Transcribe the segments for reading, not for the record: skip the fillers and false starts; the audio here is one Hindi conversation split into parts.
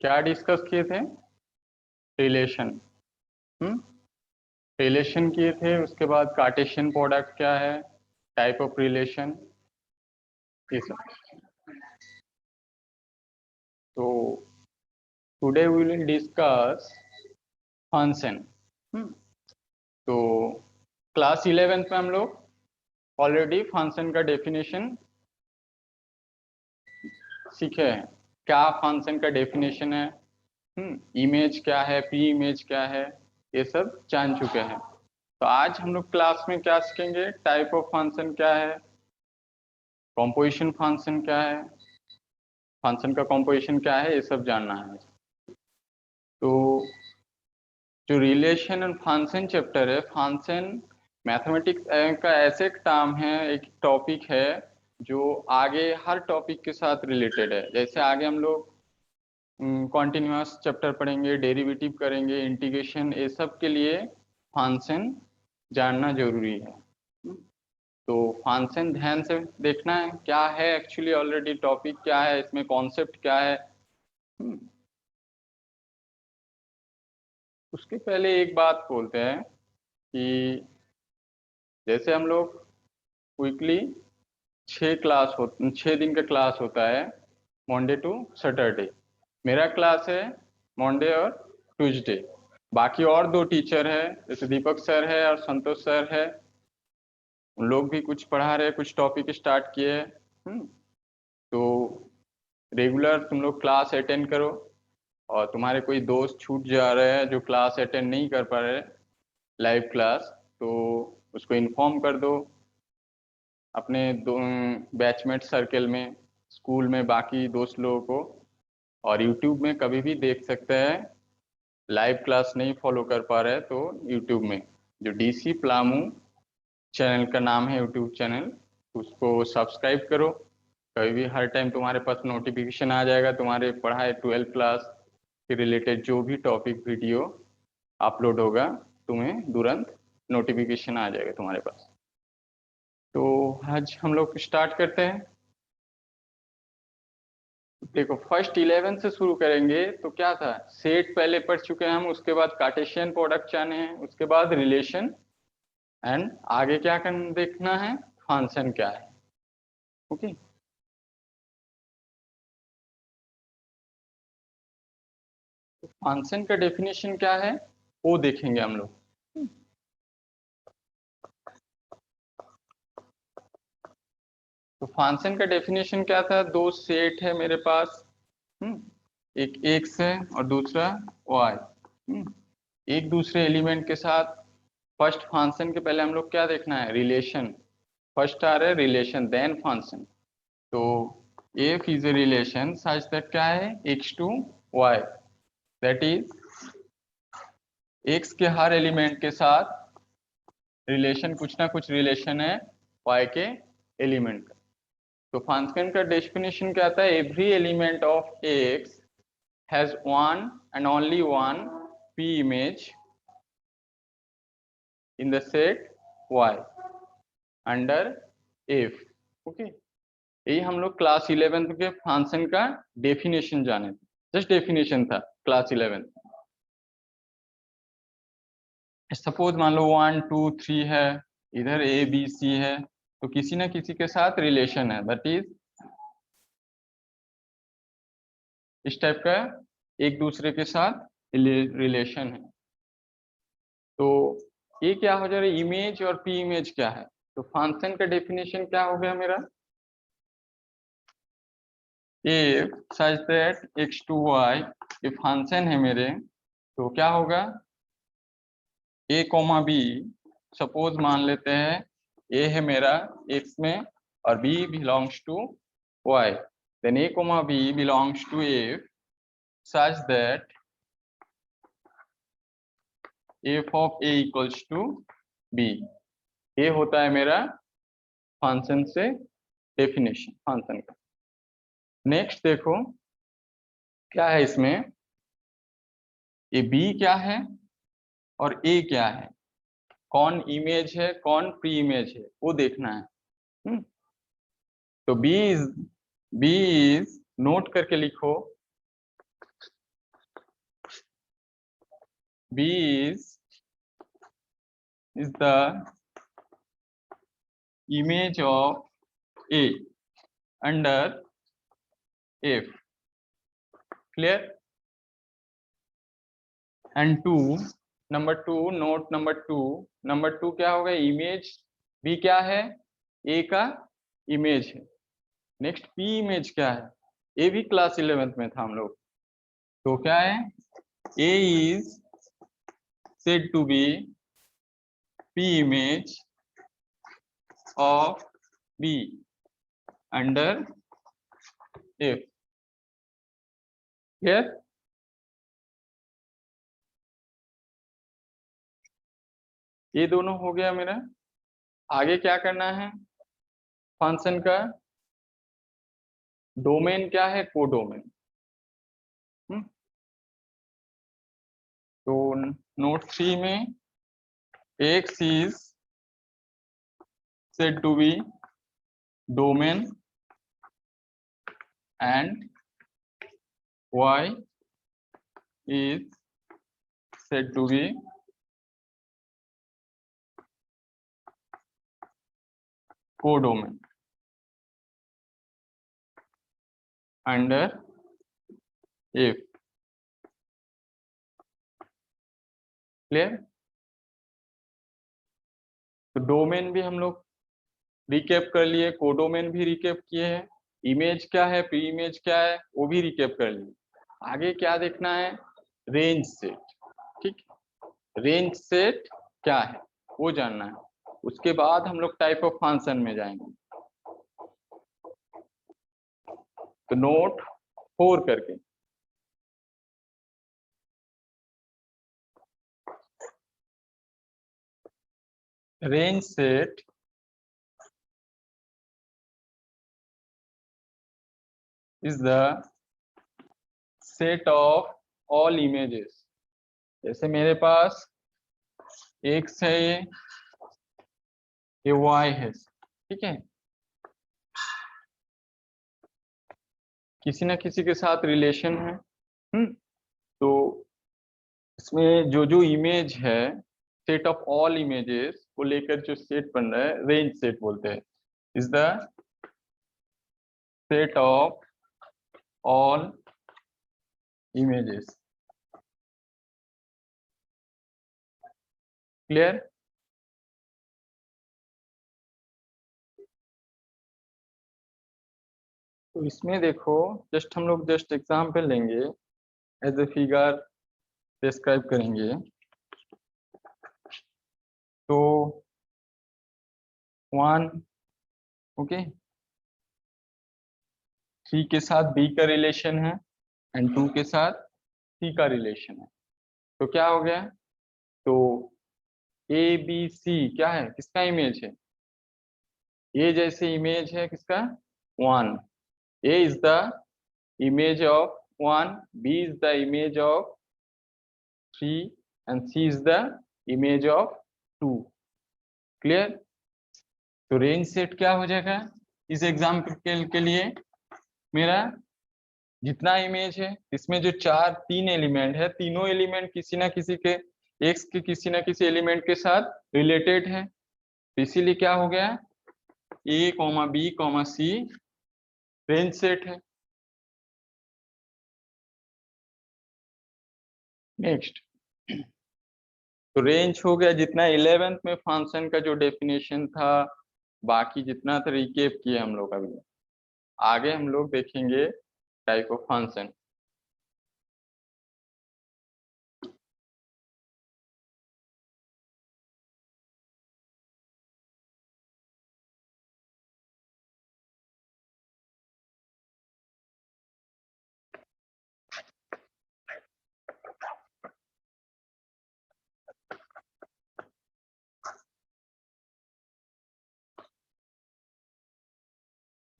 क्या डिस्कस किए थे? रिलेशन। रिलेशन किए थे, उसके बाद कार्टेशियन प्रोडक्ट क्या है, टाइप ऑफ रिलेशन, ये सब। तो today we will discuss function. तो क्लास 11th में हम लोग ऑलरेडी फंक्शन का डेफिनेशन सीखे हैं। क्या फंक्शन का डेफिनेशन है, इमेज क्या है, प्री इमेज क्या है, ये सब जान चुके हैं। तो आज हम लोग क्लास में क्या सीखेंगे, टाइप ऑफ फंक्शन क्या है, कॉम्पोजिशन फंक्शन क्या है, फंक्शन का कॉम्पोजिशन क्या है, ये सब जानना है। तो जो रिलेशन एंड फंक्शन चैप्टर है, फंक्शन मैथमेटिक्स का ऐसे एक टर्म है, एक टॉपिक है जो आगे हर टॉपिक के साथ रिलेटेड है। जैसे आगे हम लोग कॉन्टिन्यूअस चैप्टर पढ़ेंगे, डेरिवेटिव करेंगे, इंटीग्रेशन, ये सब के लिए फंक्शन जानना जरूरी है। तो फंक्शन ध्यान से देखना है क्या है एक्चुअली, ऑलरेडी टॉपिक क्या है, इसमें कॉन्सेप्ट क्या है। उसके पहले एक बात बोलते हैं कि जैसे हम लोग वीकली 6 दिन का क्लास होता है, मंडे टू सैटरडे। मेरा क्लास है मंडे और ट्यूसडे। बाकी और 2 टीचर है, जैसे दीपक सर है और संतोष सर है, उन लोग भी कुछ पढ़ा रहे, कुछ टॉपिक स्टार्ट किए। तो रेगुलर तुम लोग क्लास अटेंड करो, और तुम्हारे कोई दोस्त छूट जा रहे हैं जो क्लास अटेंड नहीं कर पा रहे लाइव क्लास, तो उसको इन्फॉर्म कर दो अपने बैचमेट सर्कल में, स्कूल में बाकी दोस्त लोगों को। और यूट्यूब में कभी भी देख सकते हैं, लाइव क्लास नहीं फॉलो कर पा रहे तो यूट्यूब में जो डीसी प्लामू चैनल का नाम है यूट्यूब चैनल, उसको सब्सक्राइब करो। कभी भी हर टाइम तुम्हारे पास नोटिफिकेशन आ जाएगा, तुम्हारे पढ़ाई 12th क्लास के रिलेटेड जो भी टॉपिक वीडियो अपलोड होगा तुम्हें तुरंत नोटिफिकेशन आ जाएगा तुम्हारे पास। तो आज हम लोग स्टार्ट करते हैं। देखो, फर्स्ट 11 से शुरू करेंगे। तो क्या था, सेट पहले पढ़ चुके हैं हम, उसके बाद कार्टेशियन प्रोडक्ट जाने हैं, उसके बाद रिलेशन, एंड आगे क्या करना देखना है, फंक्शन क्या है। ओके। फंक्शन का डेफिनेशन क्या है वो देखेंगे हम लोग। तो फंक्शन का डेफिनेशन क्या था, 2 सेट है मेरे पास, एक एक्स है और दूसरा वाई। एक दूसरे एलिमेंट के साथ फर्स्ट फंक्शन के पहले हम लोग क्या देखना है, रिलेशन। फर्स्ट आ रहा है रिलेशन, देन फंक्शन। तो F is a relation such that क्या है, X to Y, that is X के हर एलिमेंट के साथ रिलेशन, कुछ ना कुछ रिलेशन है वाई के एलिमेंट का। तो फंक्शन का डेफिनेशन क्या आता है, every element of x has one and only one p image in the set y under f। Okay, यही हम लोग क्लास 11th के फंक्शन का डेफिनेशन जाने थे, जस्ट डेफिनेशन था क्लास 11th। सपोज मान लो 1 2 3 है, इधर ए बी सी है, तो किसी ना किसी के साथ रिलेशन है, दैट इज इस टाइप का एक दूसरे के साथ रिलेशन है। तो ये क्या हो जा रहा है, इमेज और पी इमेज क्या है। तो फंक्शन का डेफिनेशन क्या हो गया मेरा, if such that x to y, ये फंक्शन है मेरे, तो क्या होगा, a कोमा बी, सपोज मान लेते हैं a है मेरा x में और b belongs to y, then a comma b belongs to f such that f of a equals to b। ये होता है मेरा फंक्शन से डेफिनेशन फंक्शन का। नेक्स्ट देखो क्या है इसमें, ये b क्या है और a क्या है, कौन इमेज है कौन प्री इमेज है वो देखना है। तो बी इज नोट करके लिखो, B is the image of A under F. Clear? And 2, number 2, note number 2 क्या होगा? इमेज B क्या है? A का इमेज है। नेक्स्ट P इमेज क्या है? A भी क्लास 11th में था हम लोग, तो क्या है? A is said to be P image of B under F. Clear? ये दोनों हो गया मेरा। आगे क्या करना है? फंक्शन का डोमेन क्या है? कोडोमेन। तो नोट 3 में x is said to be domain and y is said to be codomain under F. Clear? तो डोमेन भी हम लोग रिकैप कर लिए, कोडोमेन भी रिकैप किए हैं, इमेज क्या है, प्री इमेज क्या है वो भी रिकैप कर लिए। आगे क्या देखना है? Range set. ठीक, रेंज सेट क्या है वो जानना है। उसके बाद हम लोग टाइप ऑफ फंक्शन में जाएंगे। तो नोट 4 करके range set is the set of all images। जैसे मेरे पास x है, ये y है, ठीक है, किसी ना किसी के साथ रिलेशन है। तो इसमें जो जो इमेज है, सेट ऑफ ऑल इमेजेस को लेकर जो सेट बन रहा है, रेंज सेट बोलते हैं। Is the set of all images. Clear? तो इसमें देखो, जस्ट हम लोग जस्ट एग्जाम्पल लेंगे, एज ए फिगर डिस्क्राइब करेंगे। तो 1, ओके, 3 के साथ B का रिलेशन है एंड 2 के साथ C का रिलेशन है। तो क्या हो गया? तो ABC क्या है? किसका इमेज है? A जैसे इमेज है किसका? 1। A is the image of 1, B is the image of 3 and C is the image of 2। Clear? तो रेंज सेट क्या हो जाएगा इस एग्जाम्पल के लिए? मेरा जितना इमेज है इसमें जो 3 एलिमेंट है, तीनों एलिमेंट किसी ना किसी के x के किसी ना किसी एलिमेंट के साथ रिलेटेड है। तो इसीलिए क्या हो गया? A, B, C range set है। नेक्स्ट, तो रेंज हो गया जितना 11th में फंक्शन का जो डेफिनेशन था, बाकी जितना था रिकेप किए हम लोग। अभी आगे हम लोग देखेंगे टाइप ऑफ फंक्शन।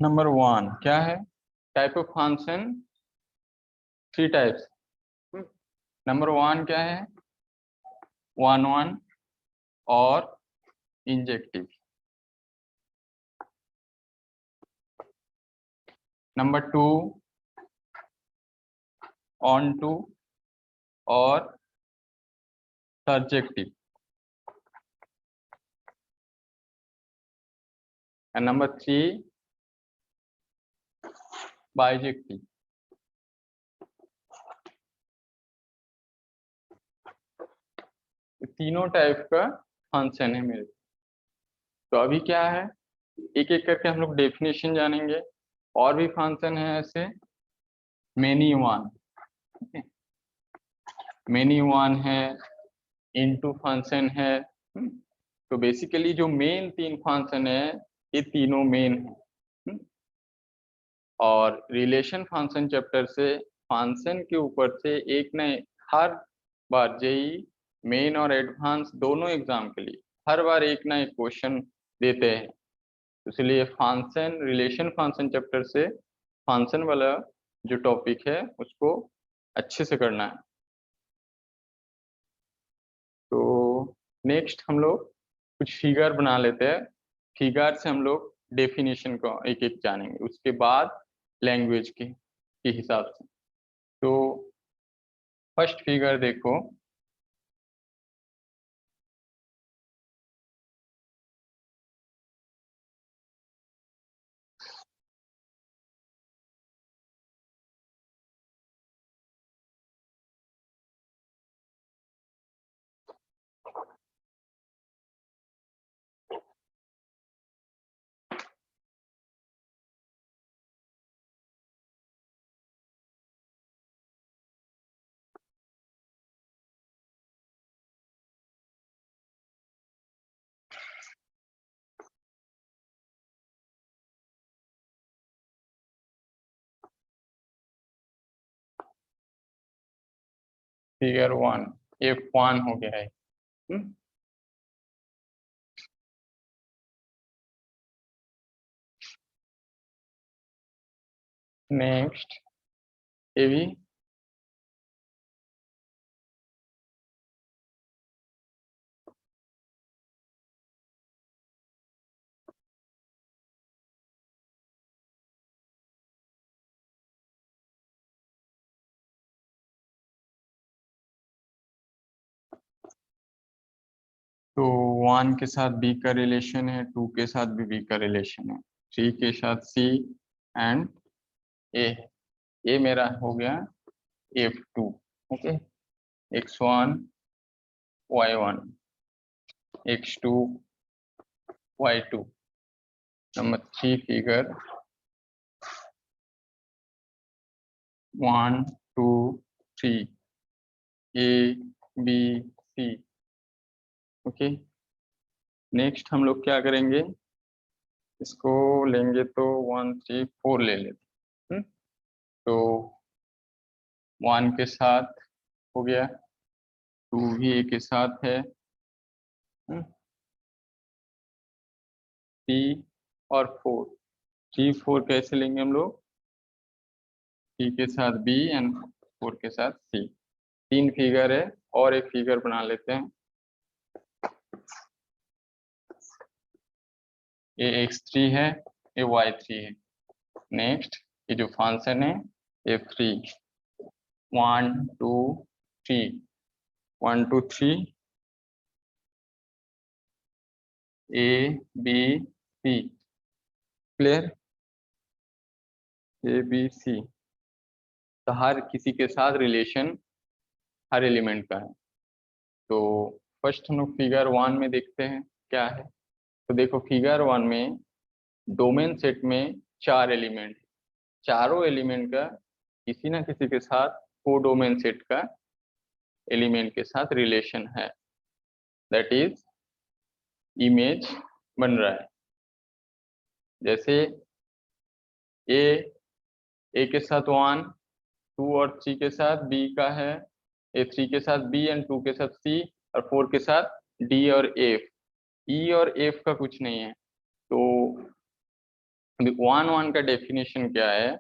नंबर 1 क्या है? Type of function 3 types. Number 1 क्या है? 1 और इंजेक्टिव। नंबर 2 ऑन टू और surjective, and number 3 bijective. तीनों टाइप का फंक्शन है मेरे। तो अभी क्या है, एक एक करके हम लोग डेफिनेशन जानेंगे। और भी फंक्शन है ऐसे, मेनी वन, मेनी वन है, इनटू फंक्शन है। तो बेसिकली जो मेन 3 फंक्शन है, ये तीनों मेन है। और रिलेशन फंक्शन चैप्टर से फंक्शन के ऊपर से एक न हर बार जेई मेन और एडवांस दोनों एग्जाम के लिए हर बार एक ना एक क्वेश्चन देते हैं। इसलिए फंक्शन, रिलेशन फंक्शन चैप्टर से फंक्शन वाला जो टॉपिक है उसको अच्छे से करना है। तो नेक्स्ट हम लोग कुछ फिगर बना लेते हैं। फिगर से हम लोग डेफिनेशन को एक एक जानेंगे, उसके बाद लैंग्वेज के हिसाब से। तो फर्स्ट फिगर देखो, फिगर 1 F1 हो गया है। नेक्स्ट ये भी तो 1 के साथ B का रिलेशन है, 2 के साथ भी B का रिलेशन है, 3 के साथ C एंड A है। ये मेरा हो गया F2। Okay, X1 Y1 X2 Y2। Number 3 figure 1 2 3 A B C। Okay, next हम लोग क्या करेंगे, इसको लेंगे तो 1 3 4 ले लेते। तो 1 के साथ हो गया, 2 भी A के साथ है, 3 और 4। 3 4 कैसे लेंगे हम लोग, 3 के साथ B एंड 4 के साथ C। 3 फिगर है, और एक फिगर बना लेते हैं। ये X3 है, ये Y3 है। नेक्स्ट ये जो फंक्शन है F3, 1 2 3 1 2 3 A B C। Clear, A B C। तो हर किसी के साथ रिलेशन हर एलिमेंट का है। तो फर्स्ट हम लोग फिगर 1 में देखते हैं क्या है। तो देखो फिगर 1 में डोमेन सेट में 4 एलिमेंट, चारों एलिमेंट का किसी ना किसी के साथ को डोमेन सेट का एलिमेंट के साथ रिलेशन है, दैट इज इमेज बन रहा है। जैसे ए के साथ 1, 2 और 3 के साथ B का है, A3 के साथ B एंड 2 के साथ C, और 4 के साथ D और F। E और F का कुछ नहीं है। तो 1 का डेफिनेशन क्या है,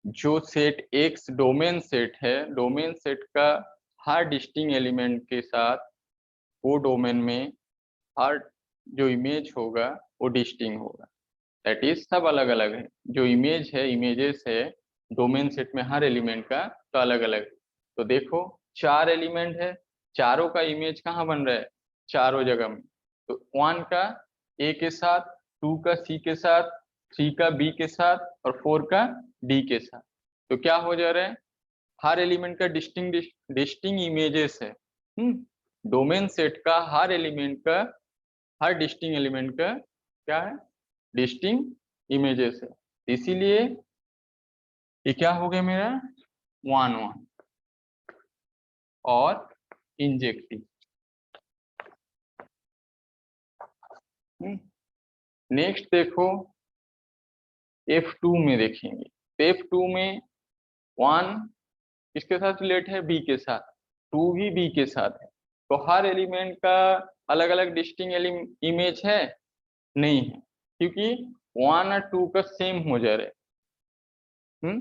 जो सेट X डोमेन सेट है, डोमेन सेट का हर डिस्टिंक्ट एलिमेंट के साथ वो डोमेन में हर जो इमेज होगा वो डिस्टिंक्ट होगा, दैट इज सब अलग अलग है। जो इमेज है, इमेजेस है डोमेन सेट में हर एलिमेंट का, तो अलग अलग है। तो देखो 4 एलिमेंट है, चारों का इमेज कहाँ बन रहा है, चारों जगह में। तो 1 का ए के साथ, 2 का सी के साथ, 3 का बी के साथ और 4 का डी के साथ। तो क्या हो जा रहा है, हर एलिमेंट का डिस्टिंग इमेजेस है। डोमेन सेट का हर एलिमेंट का, हर डिस्टिंग एलिमेंट का क्या है, डिस्टिंग इमेजेस है। इसीलिए ये क्या हो गया मेरा 1 1 और इंजेक्टिव। नेक्स्ट देखो F2 में देखेंगे। F2 में 1 किसके साथ रिलेट है, बी के साथ, 2 भी बी के साथ है। तो हर एलिमेंट का अलग अलग डिस्टिंग इमेज है, नहीं है, क्योंकि 1 और 2 का सेम हो जा रहा है।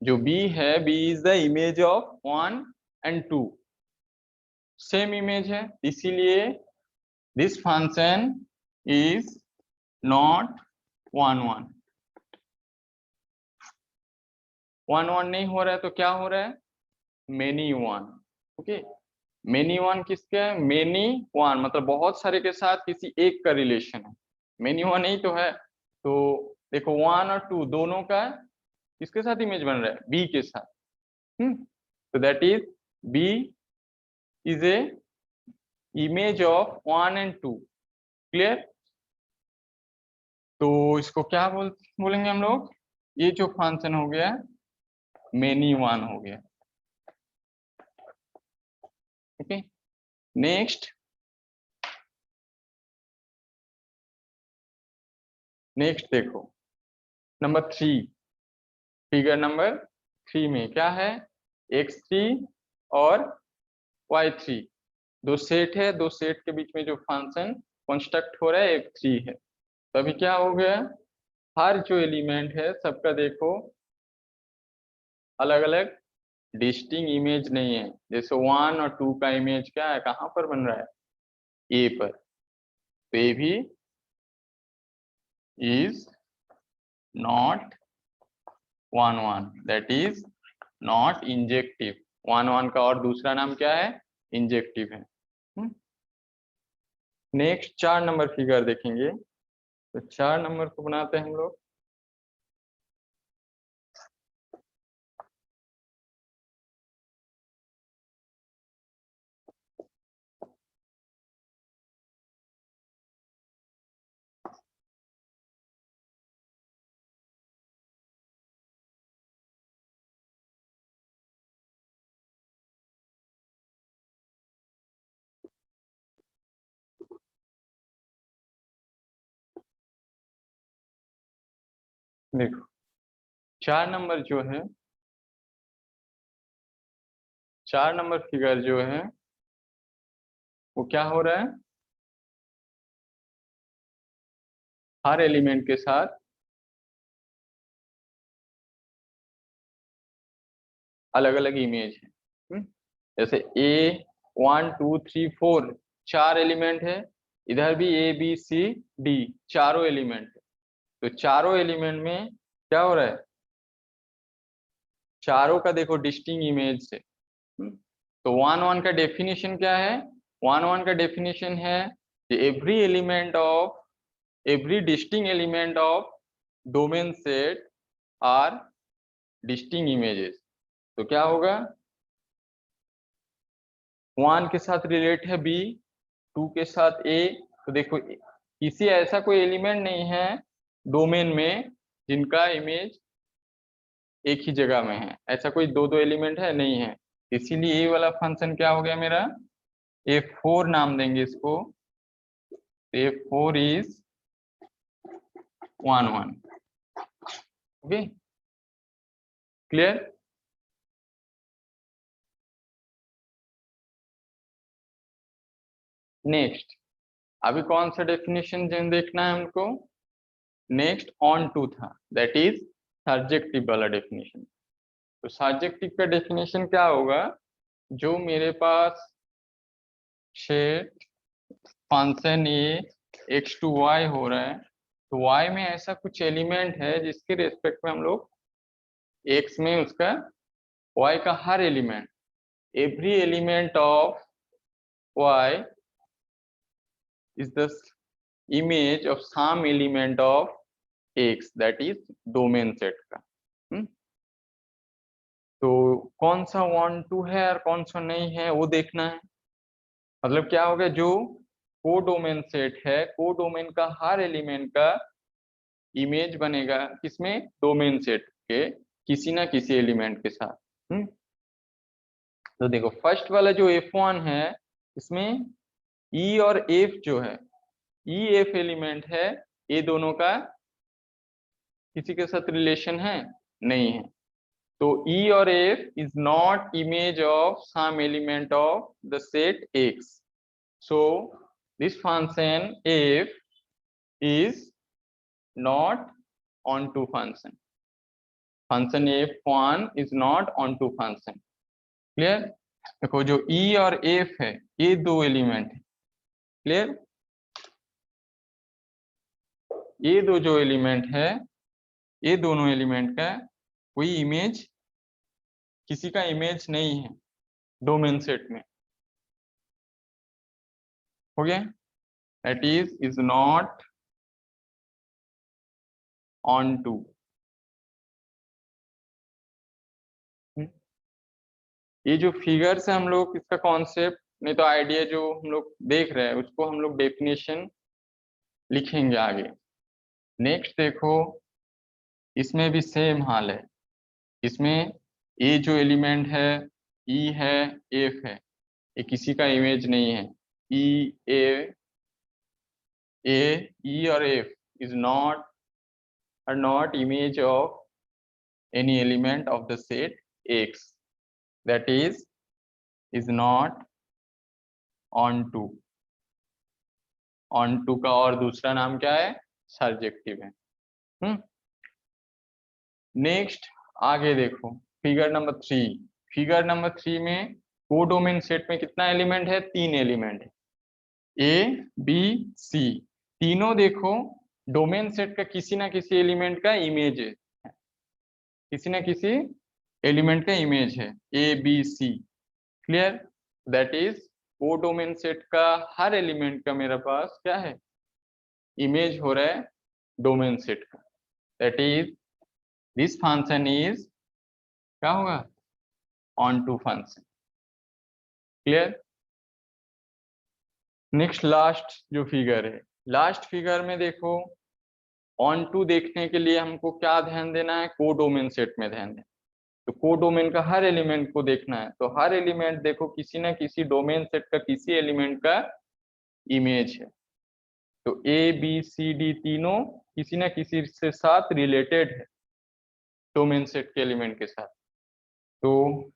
जो बी है, B is the image of 1 and 2, same image है, इसीलिए दिस फंक्शन इज नॉट 1 1 1 1 नहीं हो रहा है, तो क्या हो रहा है, मेनी 1। ओके, मेनी 1 किसके है, मेनी 1 मतलब बहुत सारे के साथ किसी एक का रिलेशन है, मेनी 1 नहीं तो है। तो देखो 1 और 2 दोनों का किसके साथ इमेज बन रहा है, बी के साथ। तो that is B is a image of 1 and 2। Clear. तो इसको क्या बोलेंगे हम लोग, ये जो फंक्शन हो गया मेनी 1 हो गया। ओके, नेक्स्ट देखो नंबर 3, फिगर नंबर 3 में क्या है, x3 और y3 दो सेट है, दो सेट के बीच में जो फंक्शन कंस्ट्रक्ट हो रहा है f3 है। तो अभी क्या हो गया, हर जो एलिमेंट है सबका देखो अलग अलग डिस्टिंग इमेज नहीं है। जैसे 1 और 2 का इमेज क्या है, कहाँ पर बन रहा है, ए पर। तो ए भी is not 1 1, that is not injective. 1 1 का और दूसरा नाम क्या है, इंजेक्टिव है। नेक्स्ट 4 नंबर फिगर देखेंगे। तो 4 नंबर को बनाते हैं हम लोग। देखो 4 नंबर जो है, 4 नंबर फिगर जो है वो क्या हो रहा है, हर एलिमेंट के साथ अलग अलग इमेज है। जैसे ए 1 2 3 4 4 एलिमेंट है, इधर भी ए बी सी डी चारों एलिमेंट है। तो चारों एलिमेंट में क्या हो रहा है, चारों का देखो डिस्टिंग इमेज है। तो 1 1 का डेफिनेशन क्या है, 1 1 का डेफिनेशन है every element of, every distinct element of domain set are distinct images। तो क्या होगा, 1 के साथ रिलेट है बी, 2 के साथ ए। तो देखो किसी ऐसा कोई एलिमेंट नहीं है डोमेन में जिनका इमेज एक ही जगह में है, ऐसा कोई दो दो एलिमेंट है, नहीं है। इसीलिए ये वाला फंक्शन क्या हो गया मेरा, F4 नाम देंगे इसको। F4 is 1 1। Okay, clear. Next अभी कौन सा डेफिनेशन देखना है हमको, नेक्स्ट ऑन टू था, दैट इज सब्जेक्टिव वाला डेफिनेशन। तो सब्जेक्टिव का डेफिनेशन क्या होगा, जो मेरे पास function A X to Y हो रहा है, तो वाई में ऐसा कुछ एलिमेंट है जिसके रेस्पेक्ट में हम लोग एक्स में उसका वाई का हर element, every element of y is the image of some element of x, that is domain set का। तो कौन सा 1 2 है और कौन सा नहीं है वो देखना है। मतलब क्या हो गया, जो कोडोमेन सेट है, कोडोमेन का हर एलिमेंट का इमेज बनेगा किसमें, डोमेन सेट के किसी ना किसी एलिमेंट के साथ। तो देखो फर्स्ट वाला जो F1 है, इसमें E और F जो है, E F एलिमेंट है, ये दोनों का किसी के साथ रिलेशन है, नहीं है। तो E और F is not image of some element of the set X. So this function F is not onto function. Function F1 is not onto function. Clear? देखो जो E और F है, ये दो एलिमेंट है। क्लियर? ये दो जो एलिमेंट है, ये दोनों एलिमेंट का कोई इमेज, किसी का इमेज नहीं है डोमेन सेट में। हो गया? That is not onto. ये जो फिगर से हम लोग इसका कॉन्सेप्ट नहीं तो आइडिया जो हम लोग देख रहे हैं उसको हम लोग डेफिनेशन लिखेंगे आगे। नेक्स्ट देखो, इसमें भी सेम हाल है। इसमें ये जो एलिमेंट है, ई है, एफ है, ये किसी का इमेज नहीं है। ई ई और F is not are not image of any element of the set X, that is not onto। onto का और दूसरा नाम क्या है, सर्जेक्टिव है। नेक्स्ट आगे देखो फिगर नंबर 3। फिगर नंबर 3 में कोडोमेन सेट में कितना एलिमेंट है, 3 एलिमेंट है, ए बी सी। तीनों देखो डोमेन सेट का किसी ना किसी एलिमेंट का इमेज है, किसी ना किसी एलिमेंट का इमेज है, A B C. Clear? That is codomain set का हर एलिमेंट का मेरे पास क्या है, इमेज हो रहा है डोमेन सेट का। That is this function is क्या होगा, onto function. Clear? Next last जो फिगर है, लास्ट फिगर में देखो ऑन टू देखने के लिए हमको क्या ध्यान देना है, कोडोमेन सेट में ध्यान देना। तो कोडोमेन का हर एलिमेंट को देखना है। तो हर एलिमेंट देखो किसी ना किसी डोमेन सेट का किसी एलिमेंट का इमेज है। तो ए बी सी डी तीनों किसी ना किसी से साथ रिलेटेड है डोमेन सेट के एलिमेंट के साथ। तो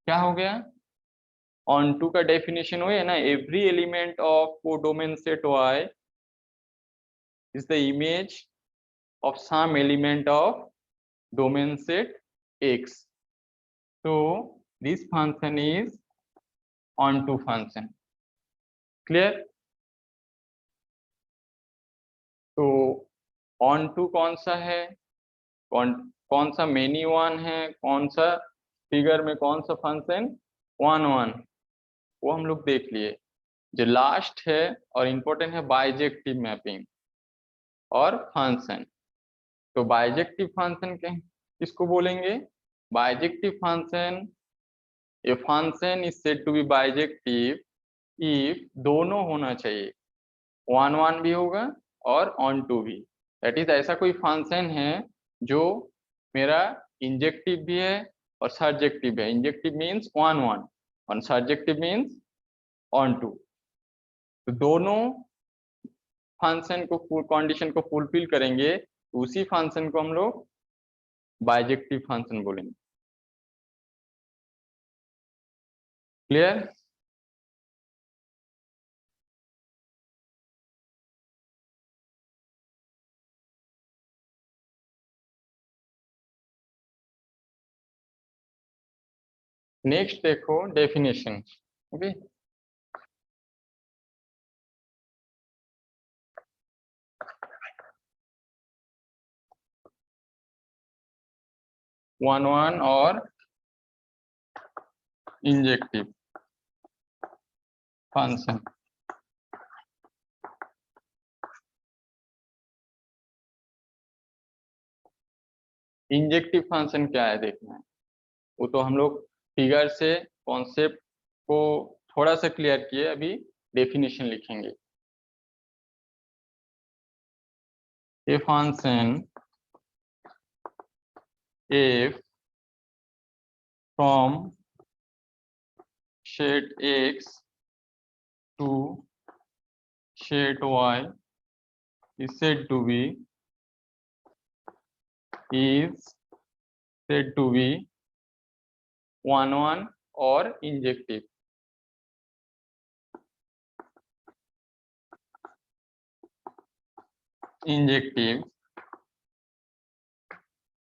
क्या हो गया, ऑन टू का डेफिनेशन हो है ना, every element of codomain set Y is the image of some element of domain set X. So this function is onto function. Clear? तो onto कौन सा है, कौन सा मेनी वन है, कौन सा फिगर में कौन सा फंक्शन 1 1, वो हम लोग देख लिए। जो लास्ट है और इम्पोर्टेंट है बाइजेक्टिव मैपिंग और फंक्शन। तो बाइजेक्टिव फंक्शन किसको बोलेंगे, bijective function, a function is said to be bijective if दोनों होना चाहिए, 1 1 भी होगा और ऑन टू भी। दैट इज ऐसा कोई फंक्शन है जो मेरा इंजेक्टिव भी है और सर्जेक्टिव है। इंजेक्टिव मीन्स 1 1 और सर्जेक्टिव मीन्स ऑन टू। तो दोनों फंक्शन को कंडीशन को फुलफिल करेंगे तो उसी फंक्शन को हम लोग बाइजेक्टिव फंक्शन बोलेंगे। क्लियर? नेक्स्ट देखो डेफिनेशन। ओके, वन वन और इंजेक्टिव। फंक्शन। इंजेक्टिव फंक्शन क्या है देखना है, वो तो हम लोग फिगर से कॉन्सेप्ट को थोड़ा सा क्लियर किए, अभी डेफिनेशन लिखेंगे। A function f from set x to set y is said to be one or injective। Injective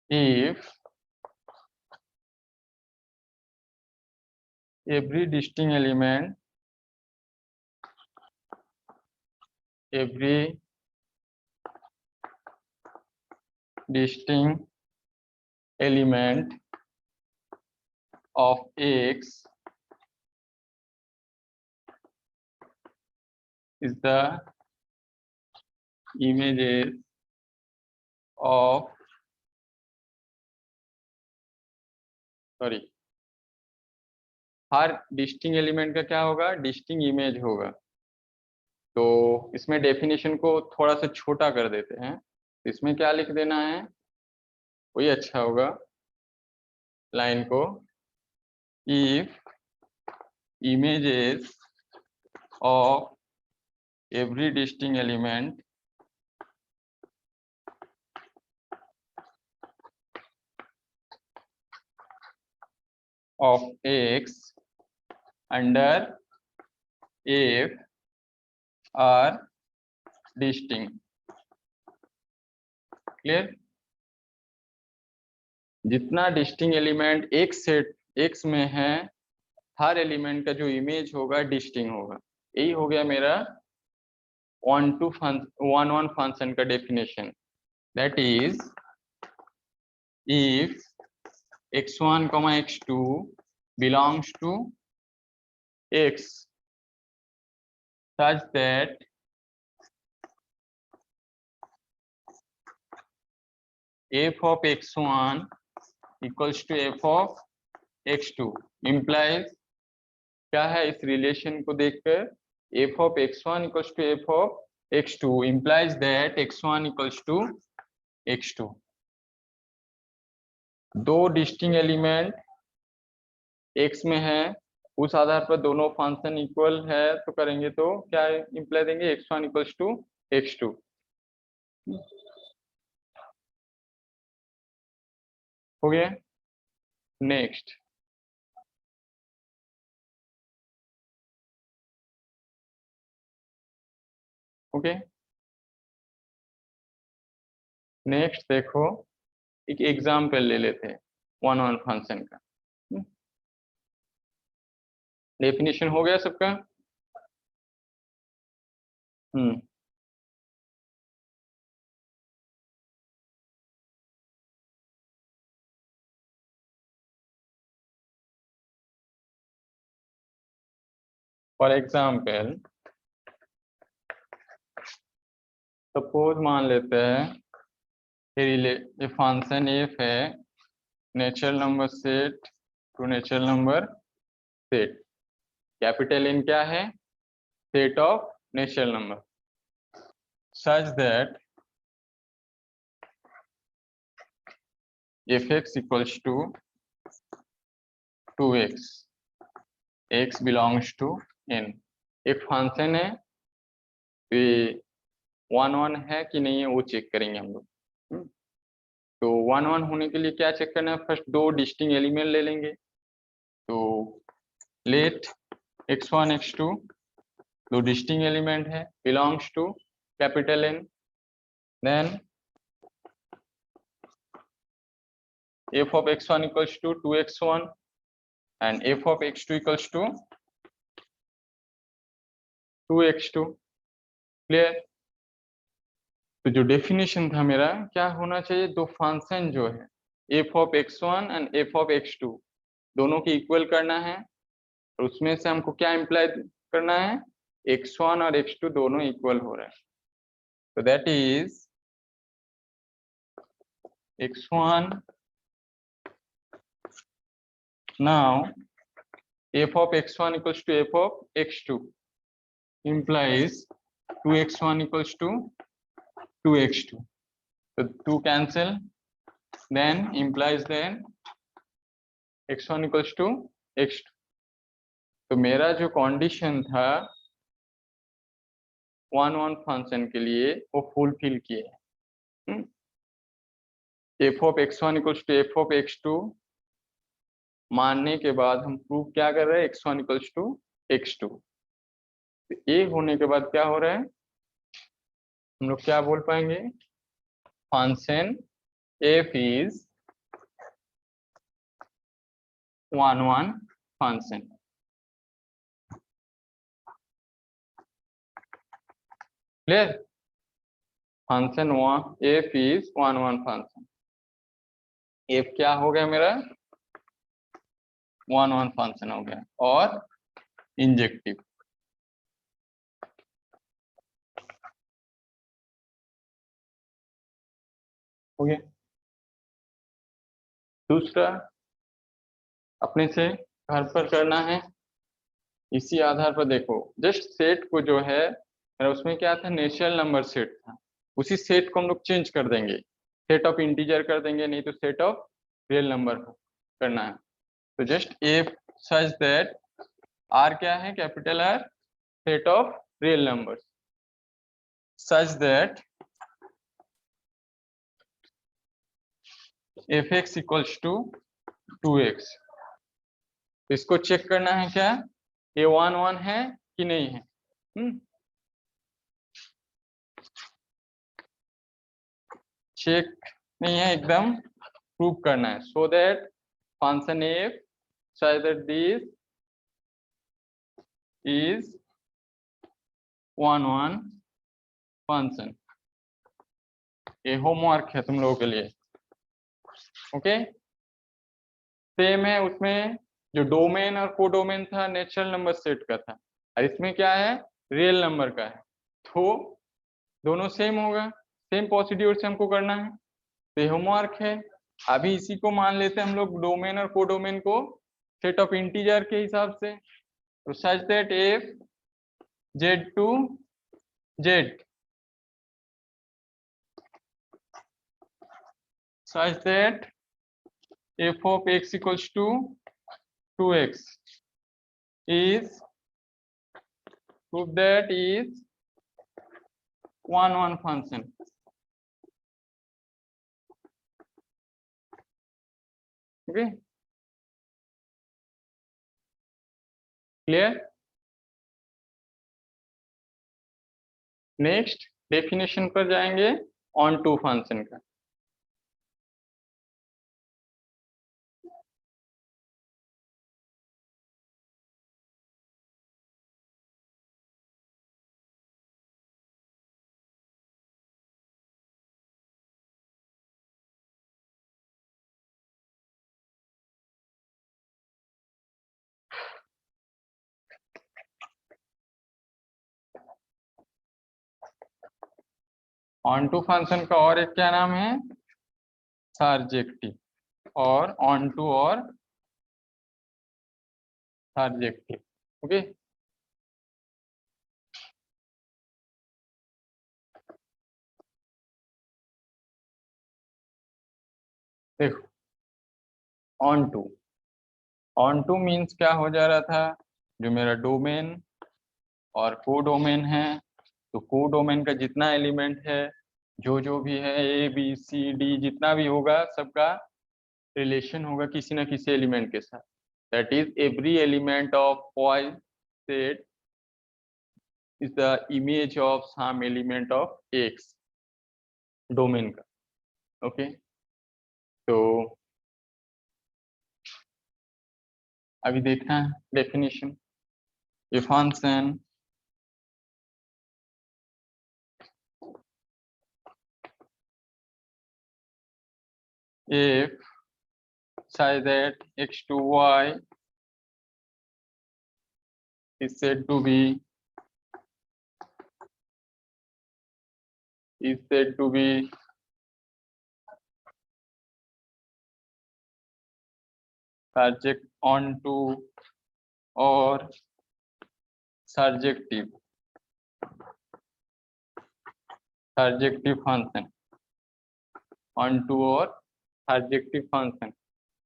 if every distinct element of x is the images of हर डिस्टिंग एलिमेंट का क्या होगा, डिस्टिंग इमेज होगा। तो इसमें डेफिनेशन को थोड़ा सा छोटा कर देते हैं, इसमें क्या लिख देना है वही अच्छा होगा, लाइन को if images of every distinct element of x under f are distinct। Clear? जितना डिस्टिंग एलिमेंट एक सेट x में है, हर एलिमेंट का जो इमेज होगा डिस्टिंग होगा। यही हो गया मेरा वन फंक्शन का definition. That is if x1, x2 belongs to x such that f of x1 equals to f of x2 implies क्या है, इस रिलेशन को देखकर f of x1 equals to f of x2 implies that x1 equals to x2। दो डिस्टिंग एलिमेंट x में है, उस आधार पर दोनों फंक्शन इक्वल है तो करेंगे तो क्या इंप्लाई देंगे, x1 equals to x2। हो गया। नेक्स्ट ओके, नेक्स्ट देखो एक एग्जाम्पल ले लेते हैं वन फंक्शन का। डेफिनेशन हो गया सबका? फॉर एग्जाम्पल सपोज मान लेते हैं ये फंक्शन एफ है natural number set to natural number set. Capital N क्या है, set of natural number such that fx equals to 2x, x belongs to n। एक फंक्शन है तो ये 1 है कि नहीं है वो चेक करेंगे हम लोग। तो 1 होने के लिए क्या चेक करना है, फर्स्ट दो डिस्टिंग एलिमेंट ले लेंगे। तो लेट x1 x2 दो डिस्टिंग एलिमेंट है, belongs to capital N, then f of x1 equals to 2x1 and f of x2 equals to 2x2। Clear? तो जो डेफिनेशन था मेरा क्या होना चाहिए, दो फंक्शन जो है f of x1 and f of x2 दोनों की इक्वल करना है, और उसमें से हमको क्या इम्प्लाई करना है, x1 और x2 दोनों इक्वल हो रहे हैं, तो that is x1 now f of x1 equals to f of x2 implies 2x1 equals to 2x2, so 2 cancel, then implies then x1 equals to x2। तो मेरा जो कंडीशन था 1 फंक्शन के लिए वो फुलफिल किए। f of x1 equals to f of x2 मानने के बाद हम प्रूव क्या कर रहे हैं, x1 equals to x2। तो ये होने के बाद क्या हो रहा है, हम लोग क्या बोल पाएंगे, function f is 1 function. Clear, function f is 1 function. f क्या हो गया मेरा, 1 फंक्शन हो गया और इंजेक्टिव। हो गया। दूसरा अपने से घर पर करना है, इसी आधार पर देखो, जस्ट सेट को जो है उसमें क्या था, नेचुरल नंबर सेट था, उसी सेट को हम लोग चेंज कर देंगे, सेट ऑफ इंटीजर कर देंगे, नहीं तो सेट ऑफ रियल नंबर करना है। तो just if such that R क्या है, capital R, set of real numbers, such that F X equals to 2x। इसको चेक करना है क्या, ये 1 है कि नहीं है। चेक नहीं है, एकदम प्रूव करना है, so that function F such that this is 1 function. ये होमवर्क है तुम लोगों के लिए। ओके, सेम है, उसमें जो डोमेन और कोडोमेन था नेचुरल नंबर सेट का था, और इसमें क्या है, रियल नंबर का है, तो दोनों सेम होगा, सेम प्रोसीड्यूर से हमको करना है, तो होमवर्क है। अभी इसी को मान लेते हैं हम लोग, डोमेन और कोडोमेन को सेट ऑफ इंटीजर के हिसाब से, तो such that F Z to Z, such that f of x equals to 2x is proof that is 1 function। okay, clear। Next definition पर जाएंगे ऑन टू फंक्शन का। ऑन टू फंक्शन का और एक क्या नाम है, सर्जेक्टिव, और ऑन टू और सर्जेक्टिव। ओके, देखो ऑन टू मीन्स क्या हो जा रहा था, जो मेरा डोमेन और को डोमेन है, तो को डोमेन का जितना एलिमेंट है, जो भी है, ए बी सी डी जितना भी होगा, सबका रिलेशन होगा किसी ना किसी एलिमेंट के साथ, that is every element of Y set is the image of some element of X, domain का। ओके, तो अभी देखना है definition. A function if such that x to y is said to be surject onto or surjective function onto or surjective function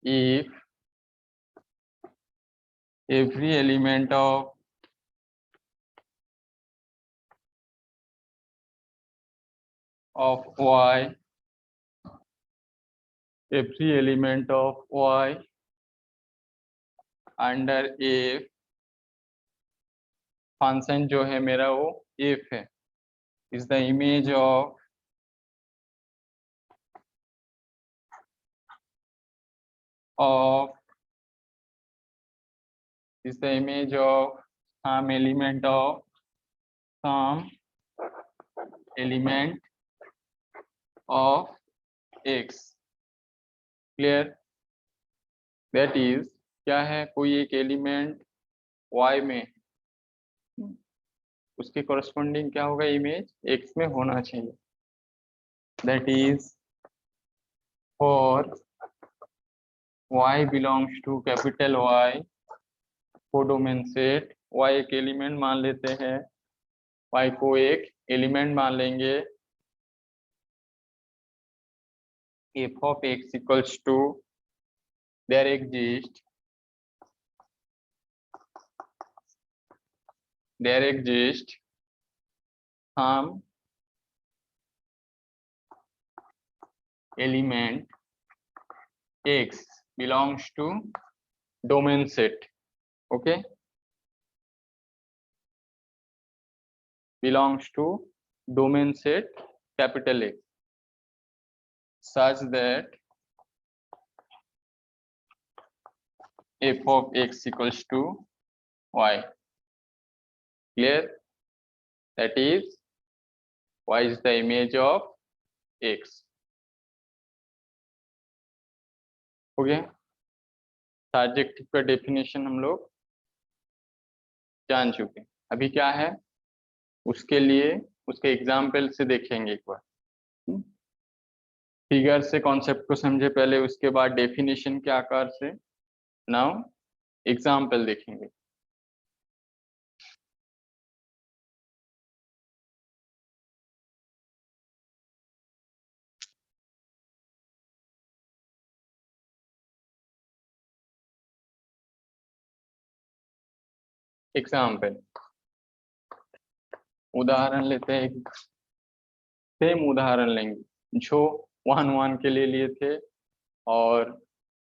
if every element of y, every element of y under F, function जो है मेरा वो एफ है, is the image of is the image of some element of x. Clear? That is क्या है, कोई एक एलिमेंट y में उसके कॉरस्पॉन्डिंग क्या होगा, इमेज x में होना चाहिए. That is for y belongs to capital Y codomain set. y एक एलिमेंट मान लेते हैं, y को एक एलिमेंट मान लेंगे. f of x equals to there exists some element x belongs to domain set. Okay, belongs to domain set capital X such that f of x equals to y. Clear? That is y is the image of x. हो गया? सब्जेक्टिव का डेफिनेशन हम लोग जान चुके. अभी क्या है, उसके लिए उसके एग्जाम्पल से देखेंगे एक बार. फिगर से कॉन्सेप्ट को समझे पहले, उसके बाद डेफिनेशन के आकार से नाउ एग्जाम्पल देखेंगे. एग्जाम्पल उदाहरण लेते हैं. सेम उदाहरण लेंगे जो 1-1 के लिए लिए थे और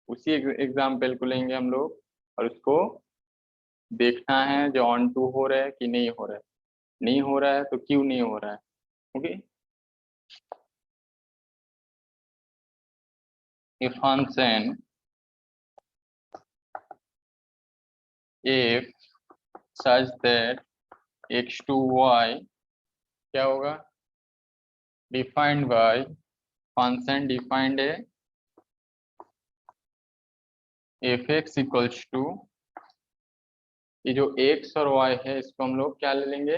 उसी एग्जाम्पल को लेंगे हम लोग और उसको देखना है जो ऑन टू हो रहा है कि नहीं हो रहा है. नहीं हो रहा है तो क्यों नहीं हो रहा है. Okay, a function if such that x to y क्या होगा, defined by function defined है fx equals to, ये जो x और y है इसको हम लोग क्या ले लेंगे,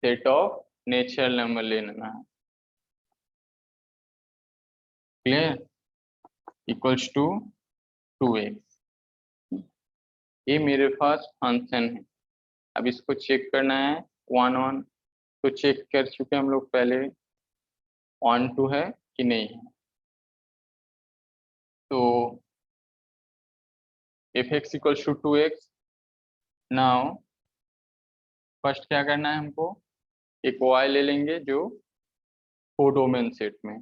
सेट ऑफ नेचुरल नंबर लेना है. क्लियर? Equals to 2x. ये मेरे पास फंक्शन है. अब इसको चेक करना है 1-1, तो चेक कर चुके हम लोग पहले 1-2 है कि नहीं है. तो fx equals to 2x. Now first क्या करना है हमको, एक y ले लेंगे जो कोडोमेन सेट में.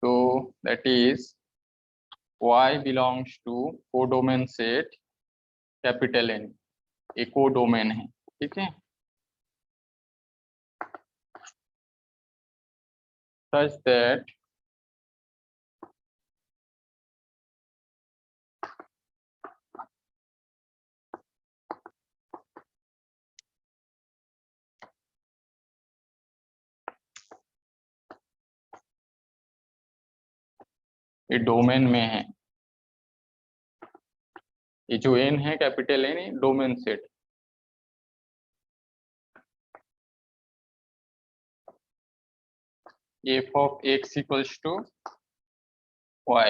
तो that is y belongs to codomain set capital N. एक कोडोमेन है. ठीक है, such that ये डोमेन में है. ये जो n है capital N domain set. f of x equals to y,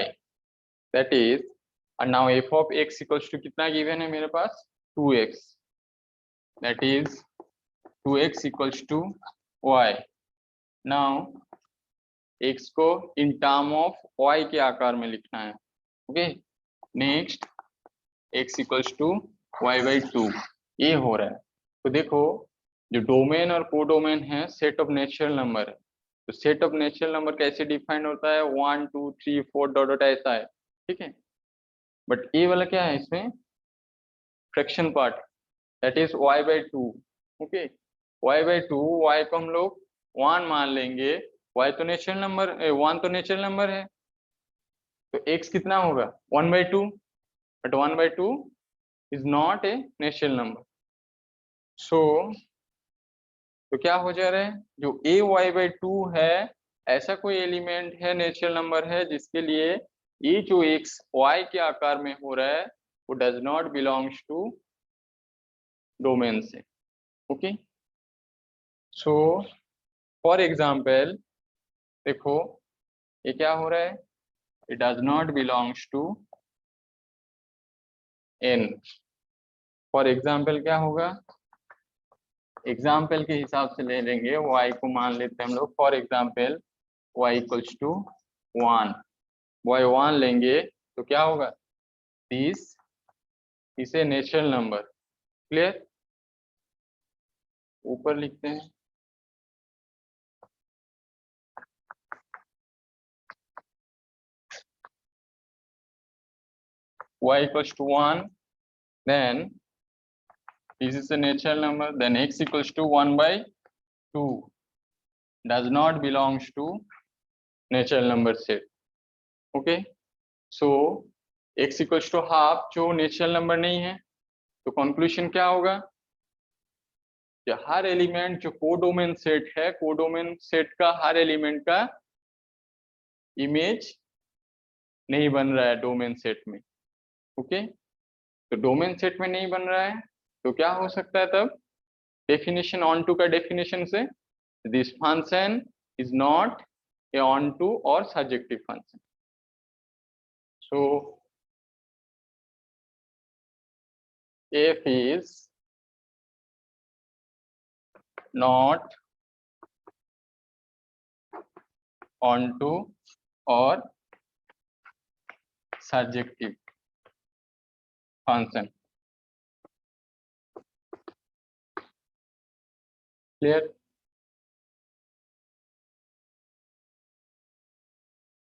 that is, and now f of x equals to कितना गिवन है मेरे पास 2x, that is 2x equals to y। now x को इन टर्म ऑफ y के आकार में लिखना है। Okay, next x equals to y by 2 ये हो रहा है। तो देखो जो डोमेन और कोडोमेन है सेट ऑफ नेचुरल नंबर है। तो सेट ऑफ नेचुरल नंबर कैसे डिफाइन होता है 1 2 3 4 डॉट डॉट ऐसा है, ठीक है। बट ये वाला क्या है इसमें fraction part, that is y by 2। Okay, y by 2 y को हम लोग 1 मान लेंगे, y तो नेचुरल नंबर 1 तो नेचुरल नंबर है, तो x कितना होगा 1 by 2, but 1 by 2 is not a natural number. So तो क्या हो जा रहा है जो a y बाई 2 है ऐसा कोई एलिमेंट है नेचुरल नंबर है जिसके लिए ये जो x y के आकार में हो रहा है वो does not belongs to domain से। ओके, सो फॉर एग्जाम्पल देखो ये क्या हो रहा है, it does not belongs to n। For example क्या होगा, एग्जाम्पल के हिसाब से ले लेंगे, y को मान लेते हैं हम लोग, for example y equals to 1, y 1 लेंगे तो क्या होगा दिस इसे नेचुरल नंबर। क्लियर, ऊपर लिखते हैं y equals to 1, then this is a natural number, then x equals to 1 by 2 does not belongs to natural number set। okay, so x equals to half जो नेचुरल नंबर नहीं है, तो कंक्लूजन क्या होगा कि हर एलिमेंट जो कोडोमेन सेट है, कोडोमेन सेट का हर एलिमेंट का इमेज नहीं बन रहा है डोमेन सेट में। ओके, तो डोमेन सेट में नहीं बन रहा है तो क्या हो सकता है तब डेफिनेशन ऑन टू का डेफिनेशन से this function is not a onto और surjective function. So f is not onto or surjective function। Clear,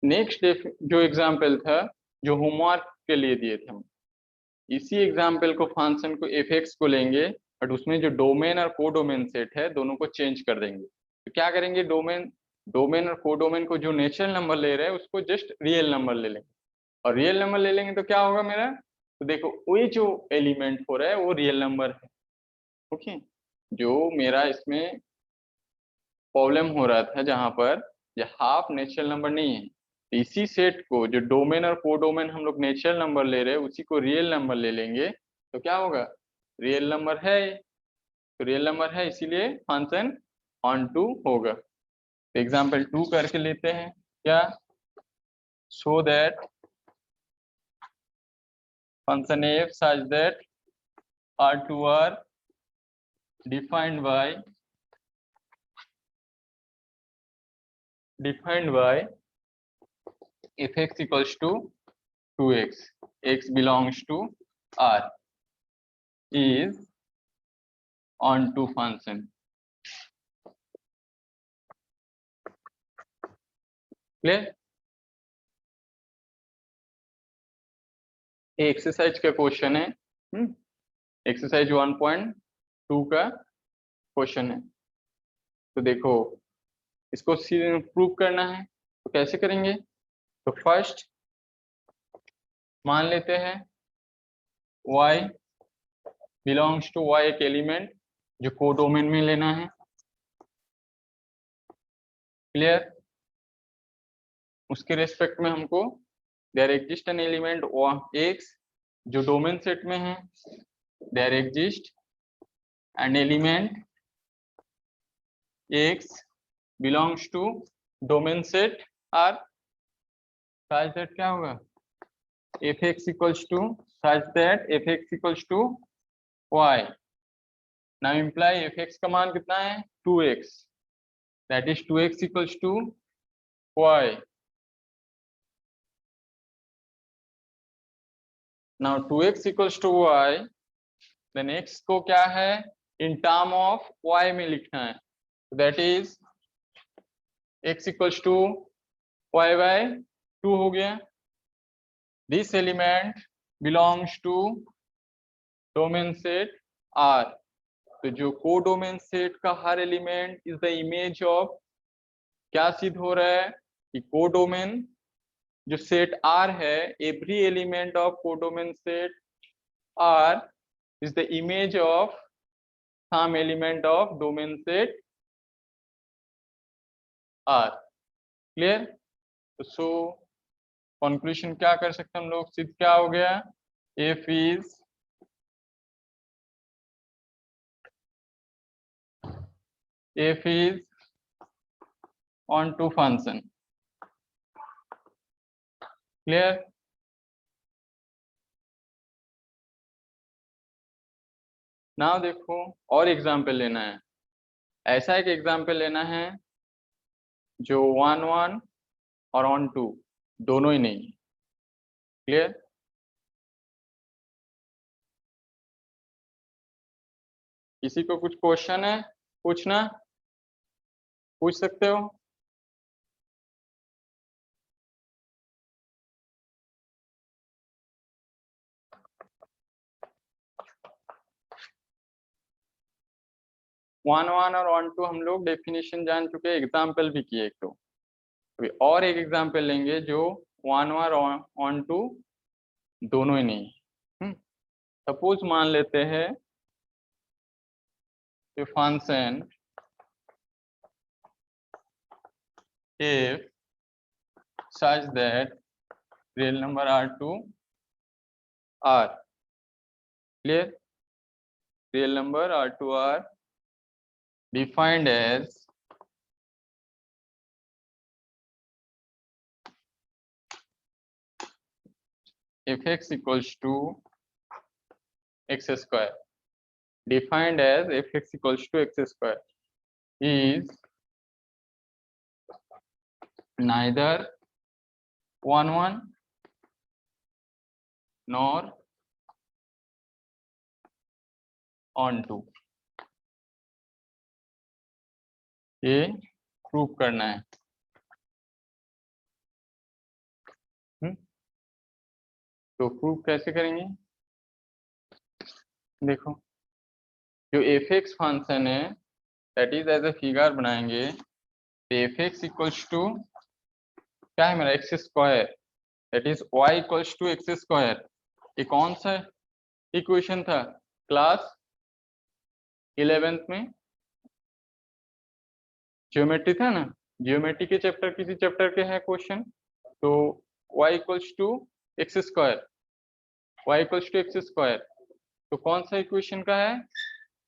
next जो एग्जाम्पल था जो होमवर्क के लिए दिए थे हम, इसी एग्जाम्पल को फंक्शन को fx को लेंगे बट उसमें जो डोमेन और कोडोमेन सेट है दोनों को चेंज कर देंगे। तो क्या करेंगे डोमेन और कोडोमेन को जो नेचुरल नंबर ले रहे हैं उसको जस्ट रियल नंबर ले लेंगे, और रियल नंबर ले लेंगे तो क्या होगा मेरा, तो देखो वही जो एलिमेंट हो रहा है वो रियल नंबर है। ओके, जो मेरा इसमें प्रॉब्लम हो रहा था जहां पर ये हाफ नेचुरल नंबर नहीं है, इसी सेट को जो डोमेन और कोडोमेन हम लोग नेचुरल नंबर ले रहे हैं उसी को रियल नंबर ले लेंगे तो क्या होगा रियल नंबर है, तो रियल नंबर है इसीलिए फंक्शन ऑन टू होगा। एग्जाम्पल 2 करके लेते हैं क्या, so that function f such that R2 are defined by fx equals to 2x, x belongs to R is on to function। Clear, exercise का क्वेश्चन है, एक्सरसाइज 1.2 का क्वेश्चन है। तो देखो इसको प्रूव करना है तो कैसे करेंगे, तो फर्स्ट मान लेते हैं y बिलोंग्स टू y एक एलिमेंट जो कोडोमेन में लेना है। क्लियर, उसके रेस्पेक्ट में हमको there exist an element x जो डोमेन सेट में है, there exist an element x belongs to domain set R such that क्या होगा, fx equals to such that fx equals to y. Now imply fx का मान कितना है 2x, that is 2x equals to y. Now 2x equals to y, then x को क्या है in term of y में लिखना है, that is x equals to y by 2 हो गया. This element belongs to domain set R. तो जो कोडोमेन सेट का हर element is the image of, क्या सिद्ध हो रहा है कि कोडोमेन जो सेट R है, every element of codomain set R is the image of some element of domain set R. Clear? तो सो कंक्लूजन क्या कर सकते हैं हम लोग, सिद्ध क्या हो गया, F is onto function. Clear? Now देखो और एग्जाम्पल लेना है. ऐसा एक एग्जाम्पल लेना है जो 1 1 और ऑन 2 दोनों ही नहीं. क्लियर? किसी को कुछ क्वेश्चन है पूछना, पूछ सकते हो. वन वन और ऑन टू हम लोग डेफिनेशन जान चुके, एग्जाम्पल भी किए एक तो. अभी और एक एग्जाम्पल लेंगे जो 1 1 और ऑन टू दोनों ही नहीं. सपोज मान लेते हैं function if such that real number are to R. Clear? Real number are to R defined as fx equals to x square. Defined as fx equals to x square is neither 1 1 nor on 2. ये प्रूव करना है. तो प्रूव कैसे करेंगे, देखो जो fx फंक्शन है that is as a figure बनाएंगे. fx इक्वल्स टू क्या है मेरा X square, that is y equals to X square. ये कौन सा इक्वेशन था क्लास 11th में, ज्योमेट्री था ना, ज्योमेट्री के चैप्टर किसी चैप्टर के है क्वेश्चन. तो y equals to X square, y equals to X square, तो कौन सा इक्वेशन का है,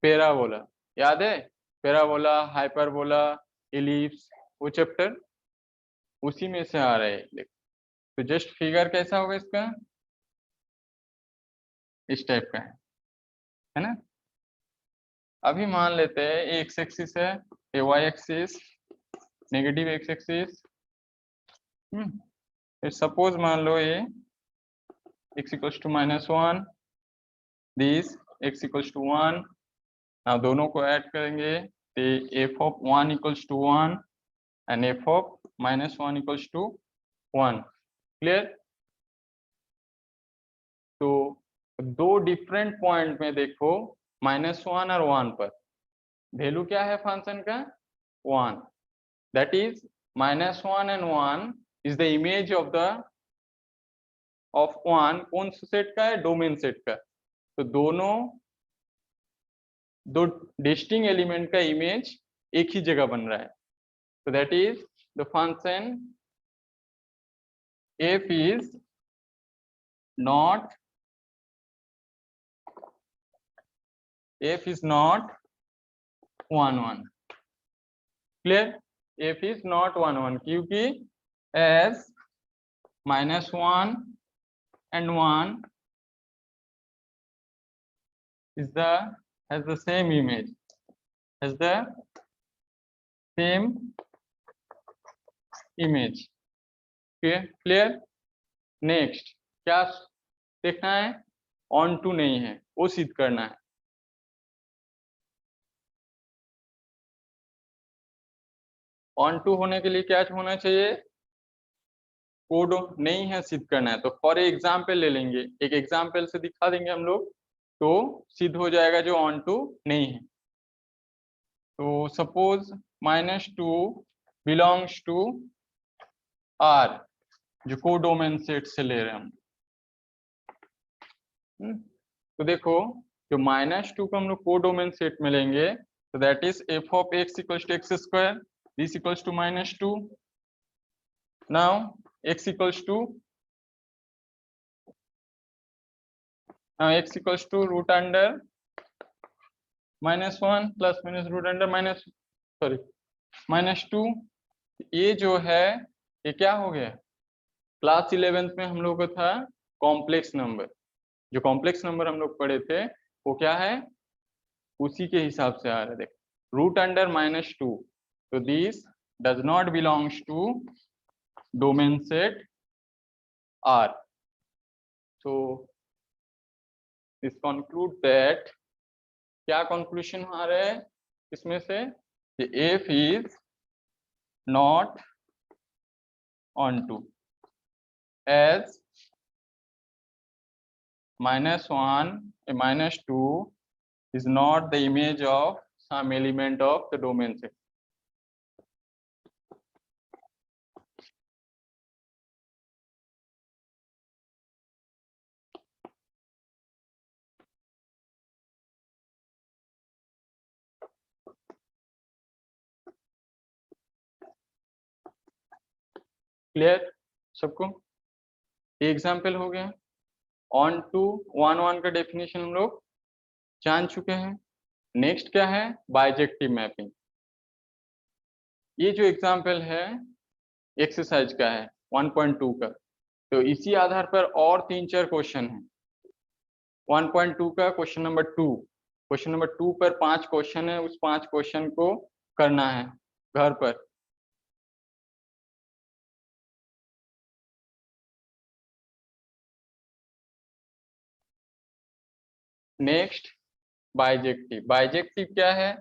पैराबोला. याद है पैराबोला, हाइपरबोला, एलिप्स, वो चैप्टर उसी में से आ रहे हैं. तो जस्ट फिगर कैसा होगा इसका, इस टाइप का है ना. अभी मान लेते हैं एक्स एक्सिस है, ये Y axis, negative X axis. Suppose मान लो ये x equals to -1, this x equals to 1. now दोनों को ऐड करेंगे तो f of 1 equals to 1 and f of -1 equals to 1. Clear? तो दो डिफरेंट पॉइंट में देखो -1 और 1 पर वैल्यू क्या है फंक्शन का 1. That is -1 and 1 is the image of the of 1. कौन सा सेट का है, डोमेन सेट का. तो दोनों दो डिस्टिंक्ट एलिमेंट का इमेज एक ही जगह बन रहा है. तो that is the function f is not f is not 1 1, clear, f is not 1 1 क्योंकि as -1 and 1 is has the same image, has the same image, clear. Next क्या देखना है, ऑन टू नहीं है वो सिद्ध करना है। ऑन टू होने के लिए क्या होना चाहिए, कोड नहीं है सिद्ध करना है। तो फॉर एग्जाम्पल ले लेंगे, एक एग्जाम्पल से दिखा देंगे हम लोग, तो सिद्ध हो जाएगा जो ऑन टू नहीं है। तो सपोज -2 बिलोंग्स टू आर, जो कोडोमेन सेट से ले रहे हैं हम। तो देखो जो -2 को हम लोग कोडोमेन सेट में लेंगे, तो that is f of x equals to x square, this equals to -2, now x equals to root under -1 plus minus root under -2। ये जो है ये क्या हो गया, क्लास 11th में हम लोग को था कॉम्प्लेक्स नंबर, जो कॉम्प्लेक्स नंबर हम लोग पढ़े थे वो क्या है, उसी के हिसाब से आ रहा है। देख रूट अंडर -2, तो this does not belongs to domain set R, so this conclude that, क्या कंक्लूजन आ रहा है इसमें से, कि f is not onto as -1 and -2 is not the image of some element of the domain set। Clear सबको, एग्जाम्पल हो गया। ऑन टू 1 1 का डेफिनेशन हम लोग जान चुके हैं। नेक्स्ट क्या है, बाइजेक्टिव मैपिंग। ये जो एग्जाम्पल है एक्सरसाइज का है 1.2 का, तो इसी आधार पर और 3-4 क्वेश्चन हैं। 1.2 का क्वेश्चन नंबर 2 पर 5 क्वेश्चन है, उस 5 क्वेश्चन को करना है घर पर। नेक्स्ट बाइजेक्टिव क्या है,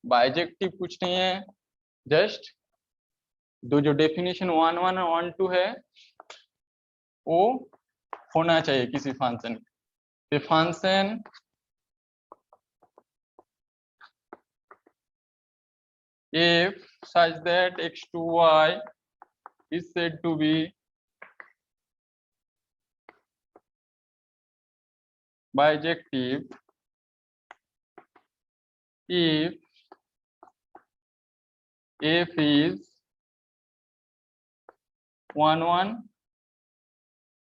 बाइजेक्टिव कुछ नहीं है, जस्ट जो डेफिनेशन 1 1 और 1 2 है वो होना चाहिए किसी function. the function if such that x to y is said to be bijective if f is 1 1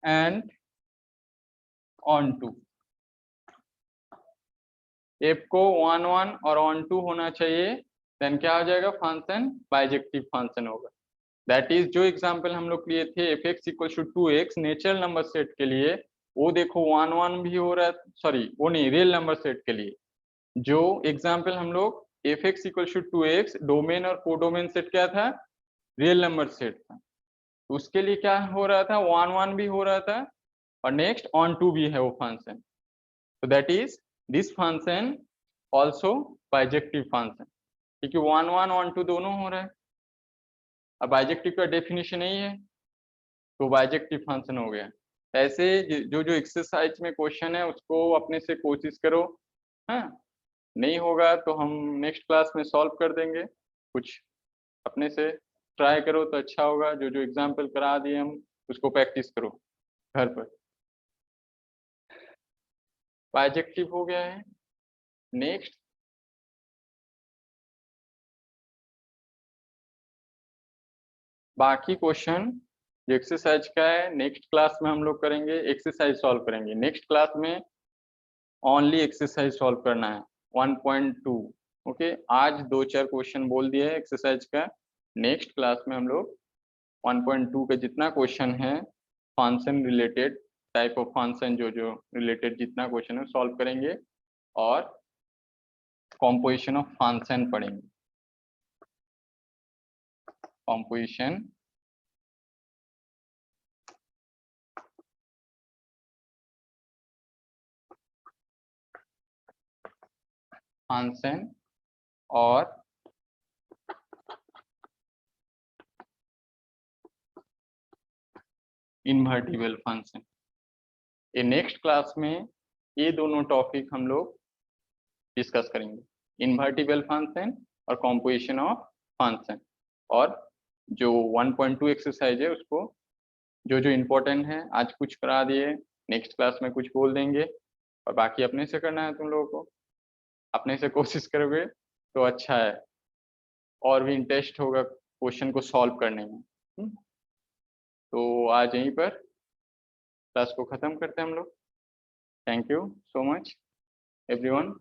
and on 2, f को 1 1 और on 2 होना चाहिए, देन क्या हो जाएगा, फंक्शन बाइजेक्टिव फंक्शन होगा। दैट इज जो एग्जांपल हम लोग लिए थे F X equal to 2x natural number set के लिए, वो देखो 1 1 भी हो रहा है, सॉरी वो नहीं, रियल नंबर सेट के लिए जो एग्जांपल हम लोग F X equal to 2x domain और कोडोमेन सेट क्या था, रियल नंबर सेट था, तो उसके लिए क्या हो रहा था, 1 1 भी हो रहा था और नेक्स्ट ऑन 2 भी है वो फंक्शन। तो that is this function also bijective function, क्योंकि 1 1 ऑन 2 दोनों हो रहा है। अब बाइजेक्टिव का डेफिनेशन नहीं है तो बाइजेक्टिव फंक्शन हो गया। ऐसे जो जो एक्सरसाइज में क्वेश्चन है उसको अपने से कोशिश करो, हाँ नहीं होगा तो हम नेक्स्ट क्लास में सॉल्व कर देंगे। कुछ अपने से ट्राई करो तो अच्छा होगा, जो जो एग्जाम्पल करा दिए हम उसको प्रैक्टिस करो घर पर। बाइजेक्टिव हो गया है। नेक्स्ट बाकी क्वेश्चन जो एक्सरसाइज का है नेक्स्ट क्लास में हम लोग करेंगे, एक्सरसाइज सॉल्व करेंगे नेक्स्ट क्लास में। ओनली एक्सरसाइज सॉल्व करना है 1.2। ओके, आज 2-4 क्वेश्चन बोल दिए है एक्सरसाइज का। नेक्स्ट क्लास में हम लोग 1.2 का जितना क्वेश्चन है function related, type of function जो जो रिलेटेड जितना क्वेश्चन है सॉल्व करेंगे और कॉम्पोजिशन ऑफ फंक्शन पढ़ेंगे। कॉम्पोजिशन फंक्शन और इन्वर्टिबल फंक्शन। ये नेक्स्ट क्लास में ये दोनों टॉपिक हम लोग डिस्कस करेंगे, इन्वर्टिबल फंक्शन और कॉम्पोजिशन ऑफ फंक्शन। और जो 1.2 एक्सरसाइज है उसको जो जो इम्पोर्टेंट है आज कुछ करा दिए, नेक्स्ट क्लास में कुछ बोल देंगे और बाकी अपने से करना है। तुम लोगों को अपने से कोशिश करोगे तो अच्छा है और भी इंटरेस्ट होगा क्वेश्चन को सॉल्व करने में। तो आज यहीं पर क्लास को ख़त्म करते हैं हम लोग। Thank you so much everyone.